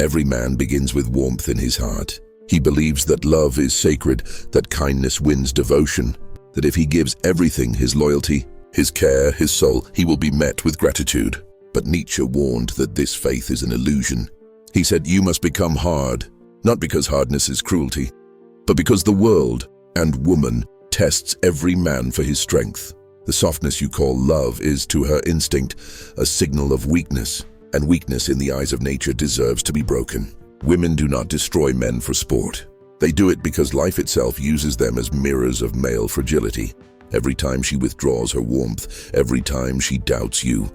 Every man begins with warmth in his heart. He believes that love is sacred, that kindness wins devotion, that if he gives everything, his loyalty, his care, his soul, he will be met with gratitude. But Nietzsche warned that this faith is an illusion. He said, you must become hard, not because hardness is cruelty, but because the world and woman tests every man for his strength. The softness you call love is, to her instinct, a signal of weakness, and weakness in the eyes of nature deserves to be broken. Women do not destroy men for sport. They do it because life itself uses them as mirrors of male fragility. Every time she withdraws her warmth, every time she doubts you,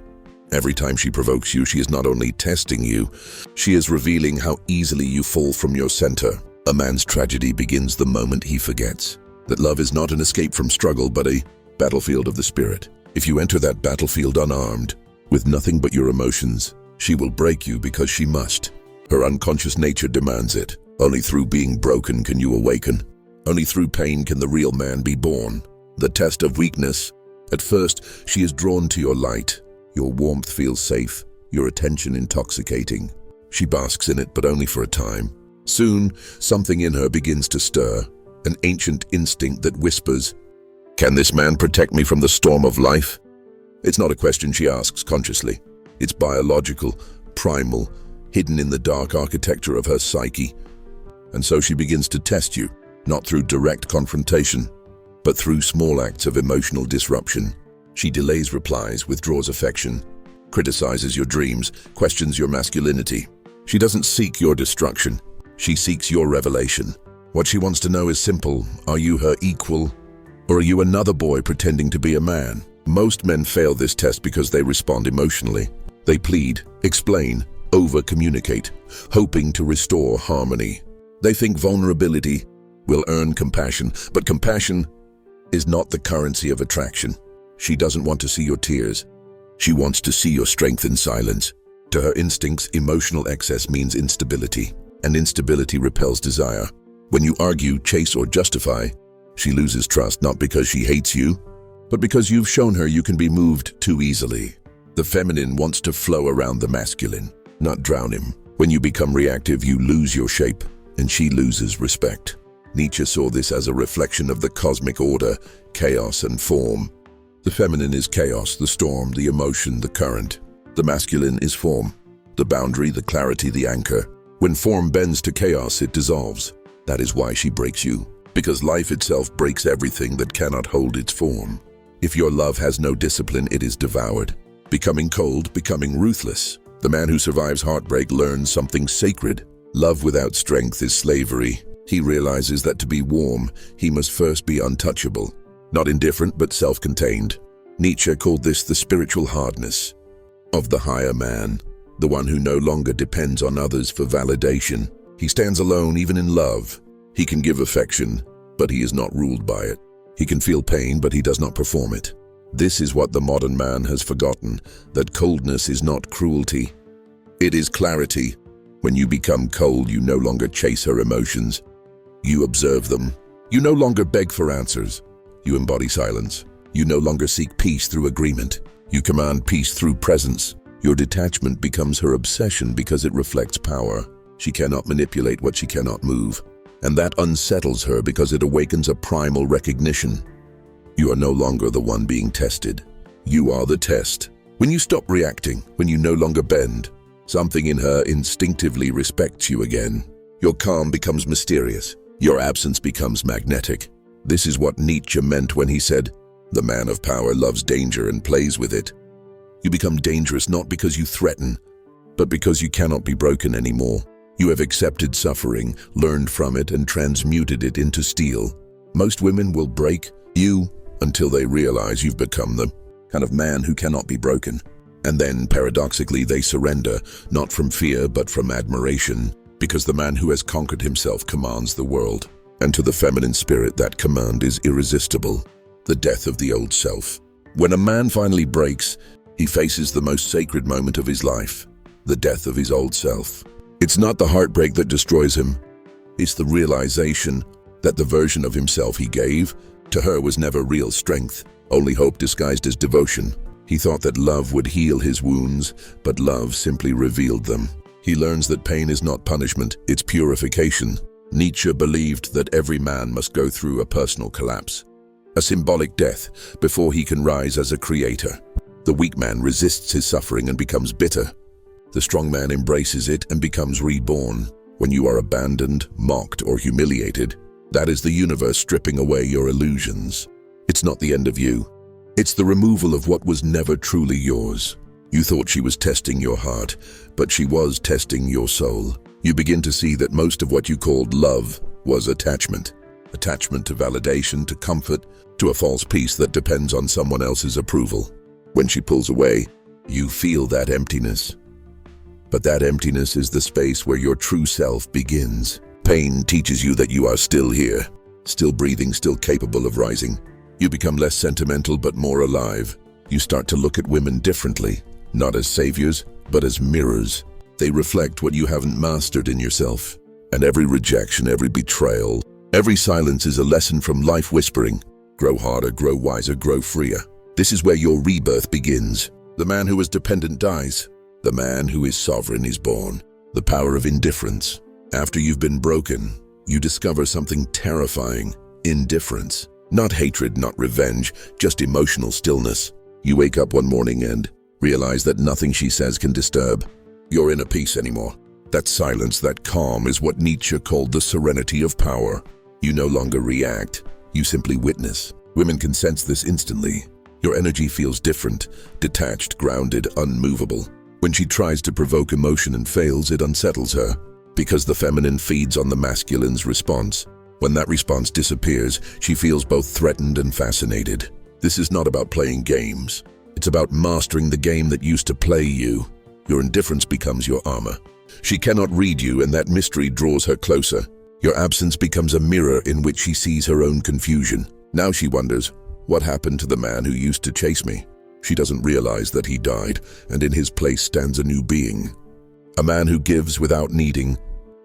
every time she provokes you, she is not only testing you, she is revealing how easily you fall from your center. A man's tragedy begins the moment he forgets that love is not an escape from struggle, but a battlefield of the spirit. If you enter that battlefield unarmed, with nothing but your emotions, she will break you because she must. Her unconscious nature demands it. Only through being broken can you awaken. Only through pain can the real man be born. The test of weakness. At first, she is drawn to your light. Your warmth feels safe, your attention intoxicating. She basks in it, but only for a time. Soon, something in her begins to stir, an ancient instinct that whispers, "Can this man protect me from the storm of life?" It's not a question she asks consciously. It's biological, primal, hidden in the dark architecture of her psyche. And so she begins to test you, not through direct confrontation, but through small acts of emotional disruption. She delays replies, withdraws affection, criticizes your dreams, questions your masculinity. She doesn't seek your destruction. She seeks your revelation. What she wants to know is simple. Are you her equal? Or are you another boy pretending to be a man? Most men fail this test because they respond emotionally. They plead, explain, over-communicate, hoping to restore harmony. They think vulnerability will earn compassion, but compassion is not the currency of attraction. She doesn't want to see your tears. She wants to see your strength in silence. To her instincts, emotional excess means instability, and instability repels desire. When you argue, chase, or justify, she loses trust, not because she hates you, but because you've shown her you can be moved too easily. The feminine wants to flow around the masculine, not drown him. When you become reactive, you lose your shape, and she loses respect. Nietzsche saw this as a reflection of the cosmic order, chaos and form. The feminine is chaos, the storm, the emotion, the current. The masculine is form, the boundary, the clarity, the anchor. When form bends to chaos, it dissolves. That is why she breaks you, because life itself breaks everything that cannot hold its form. If your love has no discipline, it is devoured. Becoming cold, becoming ruthless. The man who survives heartbreak learns something sacred. Love without strength is slavery. He realizes that to be warm, he must first be untouchable. Not indifferent, but self-contained. Nietzsche called this the spiritual hardness of the higher man, the one who no longer depends on others for validation. He stands alone even in love. He can give affection, but he is not ruled by it. He can feel pain, but he does not perform it. This is what the modern man has forgotten, that coldness is not cruelty. It is clarity. When you become cold, you no longer chase her emotions. You observe them. You no longer beg for answers. You embody silence. You no longer seek peace through agreement. You command peace through presence. Your detachment becomes her obsession because it reflects power. She cannot manipulate what she cannot move. And that unsettles her because it awakens a primal recognition. You are no longer the one being tested. You are the test. When you stop reacting, when you no longer bend, something in her instinctively respects you again. Your calm becomes mysterious. Your absence becomes magnetic. This is what Nietzsche meant when he said, "The man of power loves danger and plays with it." You become dangerous not because you threaten, but because you cannot be broken anymore. You have accepted suffering, learned from it, and transmuted it into steel. Most women will break you until they realize you've become the kind of man who cannot be broken. And then, paradoxically, they surrender, not from fear, but from admiration, because the man who has conquered himself commands the world. And to the feminine spirit, that command is irresistible, the death of the old self. When a man finally breaks, he faces the most sacred moment of his life, the death of his old self. It's not the heartbreak that destroys him. It's the realization that the version of himself he gave to her was never real strength, only hope disguised as devotion. He thought that love would heal his wounds, but love simply revealed them. He learns that pain is not punishment, it's purification. Nietzsche believed that every man must go through a personal collapse, a symbolic death, before he can rise as a creator. The weak man resists his suffering and becomes bitter. The strong man embraces it and becomes reborn. When you are abandoned, mocked, or humiliated, that is the universe stripping away your illusions. It's not the end of you. It's the removal of what was never truly yours. You thought she was testing your heart, but she was testing your soul. You begin to see that most of what you called love was attachment. Attachment to validation, to comfort, to a false peace that depends on someone else's approval. When she pulls away, you feel that emptiness. But that emptiness is the space where your true self begins. Pain teaches you that you are still here, still breathing, still capable of rising. You become less sentimental but more alive. You start to look at women differently, not as saviors, but as mirrors. They reflect what you haven't mastered in yourself. And every rejection, every betrayal, every silence is a lesson from life whispering. Grow harder, grow wiser, grow freer. This is where your rebirth begins. The man who was dependent dies. The man who is sovereign is born. The power of indifference. After you've been broken, you discover something terrifying: indifference. Not hatred, not revenge, just emotional stillness. You wake up one morning and realize that nothing she says can disturb your inner peace anymore. That silence, that calm is what Nietzsche called the serenity of power. You no longer react, you simply witness. Women can sense this instantly. Your energy feels different, detached, grounded, unmovable. When she tries to provoke emotion and fails, it unsettles her, because the feminine feeds on the masculine's response. When that response disappears, she feels both threatened and fascinated. This is not about playing games. It's about mastering the game that used to play you. Your indifference becomes your armor. She cannot read you, and that mystery draws her closer. Your absence becomes a mirror in which she sees her own confusion. Now she wonders, what happened to the man who used to chase me? She doesn't realize that he died, and in his place stands a new being. A man who gives without needing,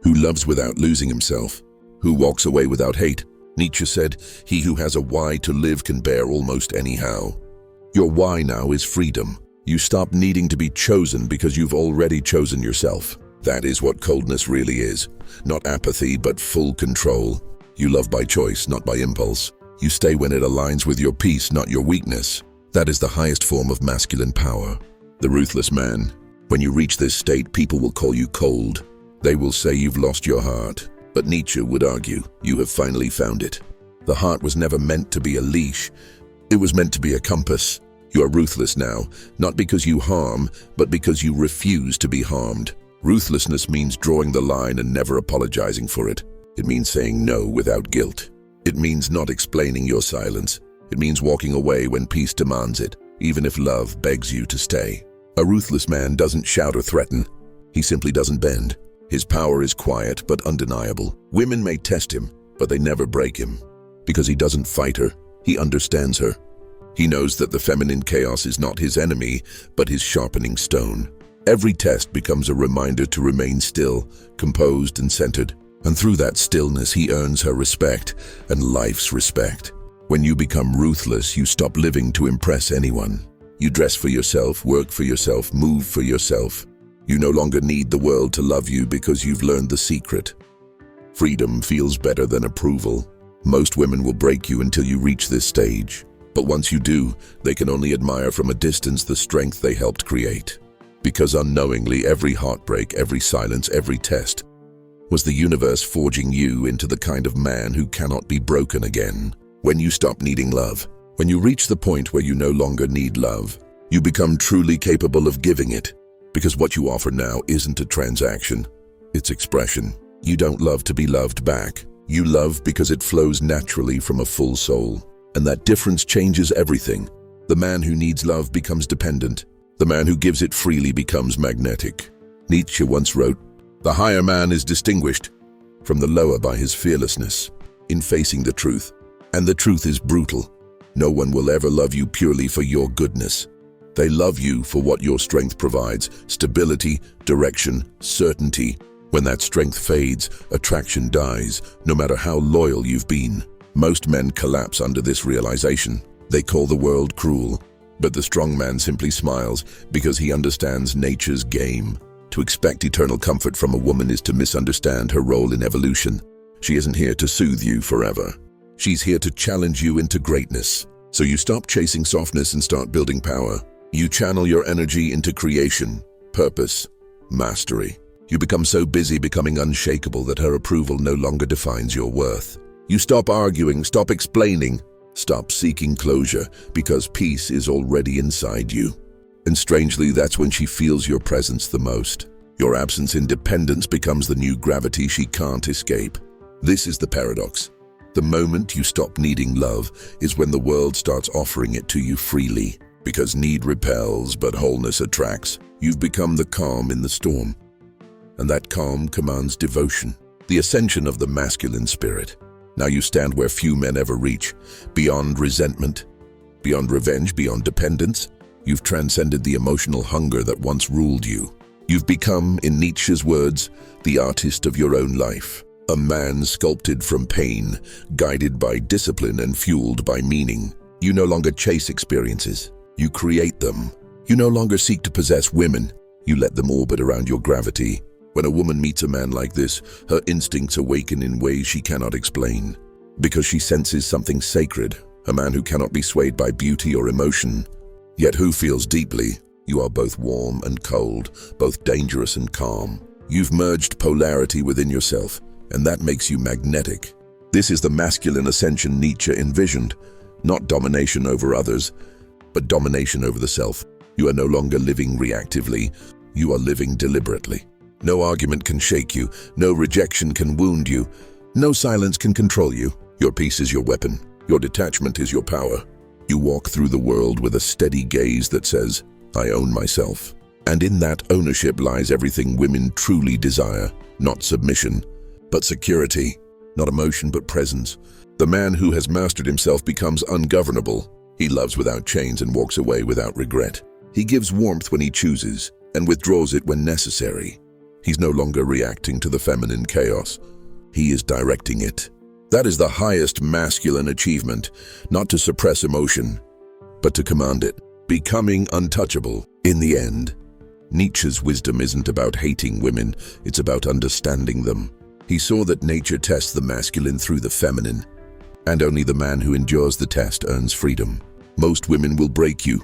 who loves without losing himself, who walks away without hate. Nietzsche said, "He who has a why to live can bear almost anyhow." Your why now is freedom. You stop needing to be chosen because you've already chosen yourself. That is what coldness really is. Not apathy, but full control. You love by choice, not by impulse. You stay when it aligns with your peace, not your weakness. That is the highest form of masculine power. The ruthless man. When you reach this state, people will call you cold. They will say you've lost your heart. But Nietzsche would argue, you have finally found it. The heart was never meant to be a leash. It was meant to be a compass. You are ruthless now, not because you harm, but because you refuse to be harmed. Ruthlessness means drawing the line and never apologizing for it. It means saying no without guilt. It means not explaining your silence. It means walking away when peace demands it, even if love begs you to stay. A ruthless man doesn't shout or threaten. He simply doesn't bend. His power is quiet but undeniable. Women may test him, but they never break him. Because he doesn't fight her, he understands her. He knows that the feminine chaos is not his enemy, but his sharpening stone. Every test becomes a reminder to remain still, composed and centered. And through that stillness, he earns her respect and life's respect. When you become ruthless, you stop living to impress anyone. You dress for yourself, work for yourself, move for yourself. You no longer need the world to love you because you've learned the secret. Freedom feels better than approval. Most women will break you until you reach this stage. But once you do, they can only admire from a distance the strength they helped create. Because unknowingly, every heartbreak, every silence, every test was the universe forging you into the kind of man who cannot be broken again. When you stop needing love, when you reach the point where you no longer need love, you become truly capable of giving it. Because what you offer now isn't a transaction, it's expression. You don't love to be loved back. You love because it flows naturally from a full soul. And that difference changes everything. The man who needs love becomes dependent. The man who gives it freely becomes magnetic. Nietzsche once wrote, "The higher man is distinguished from the lower by his fearlessness in facing the truth. And the truth is brutal. No one will ever love you purely for your goodness. They love you for what your strength provides: stability, direction, certainty. When that strength fades, attraction dies, no matter how loyal you've been." Most men collapse under this realization. They call the world cruel. But the strong man simply smiles because he understands nature's game. To expect eternal comfort from a woman is to misunderstand her role in evolution. She isn't here to soothe you forever. She's here to challenge you into greatness. So you stop chasing softness and start building power. You channel your energy into creation, purpose, mastery. You become so busy becoming unshakable that her approval no longer defines your worth. You stop arguing, stop explaining, stop seeking closure, because peace is already inside you. And strangely, that's when she feels your presence the most. Your absence in dependence becomes the new gravity she can't escape. This is the paradox. The moment you stop needing love is when the world starts offering it to you freely. Because need repels, but wholeness attracts. You've become the calm in the storm. And that calm commands devotion, the ascension of the masculine spirit. Now you stand where few men ever reach, beyond resentment, beyond revenge, beyond dependence. You've transcended the emotional hunger that once ruled you. You've become, in Nietzsche's words, the artist of your own life. A man sculpted from pain, guided by discipline and fueled by meaning. You no longer chase experiences. You create them. You no longer seek to possess women. You let them orbit around your gravity. When a woman meets a man like this, her instincts awaken in ways she cannot explain. Because she senses something sacred, a man who cannot be swayed by beauty or emotion, yet who feels deeply. You are both warm and cold, both dangerous and calm. You've merged polarity within yourself, and that makes you magnetic. This is the masculine ascension Nietzsche envisioned, not domination over others, but domination over the self. You are no longer living reactively, you are living deliberately. No argument can shake you, no rejection can wound you, no silence can control you. Your peace is your weapon, your detachment is your power. You walk through the world with a steady gaze that says, I own myself. And in that ownership lies everything women truly desire, not submission, but security, not emotion but presence. The man who has mastered himself becomes ungovernable. He loves without chains and walks away without regret. He gives warmth when he chooses and withdraws it when necessary. He's no longer reacting to the feminine chaos. He is directing it. That is the highest masculine achievement, not to suppress emotion, but to command it, becoming untouchable. In the end, Nietzsche's wisdom isn't about hating women, it's about understanding them. He saw that nature tests the masculine through the feminine, and only the man who endures the test earns freedom. Most women will break you,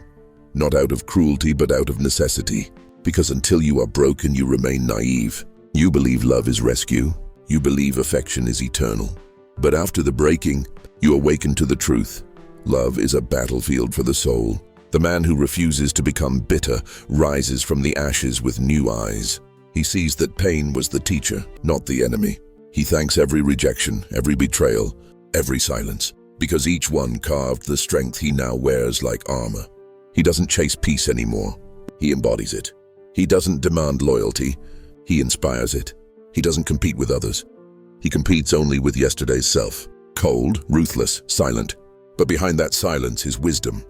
not out of cruelty but out of necessity. Because until you are broken, you remain naive. You believe love is rescue. You believe affection is eternal. But after the breaking, you awaken to the truth. Love is a battlefield for the soul. The man who refuses to become bitter rises from the ashes with new eyes. He sees that pain was the teacher, not the enemy. He thanks every rejection, every betrayal, every silence, because each one carved the strength he now wears like armor. He doesn't chase peace anymore. He embodies it. He doesn't demand loyalty, he inspires it. He doesn't compete with others. He competes only with yesterday's self. Cold, ruthless, silent. But behind that silence is wisdom.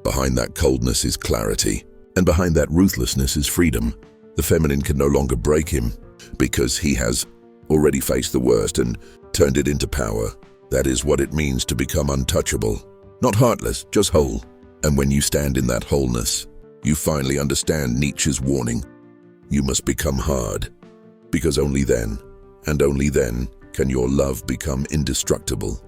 Behind that coldness is clarity. And behind that ruthlessness is freedom. The feminine can no longer break him because he has already faced the worst and turned it into power. That is what it means to become untouchable. Not heartless, just whole. And when you stand in that wholeness, you finally understand Nietzsche's warning. You must become hard, because only then, and only then, can your love become indestructible.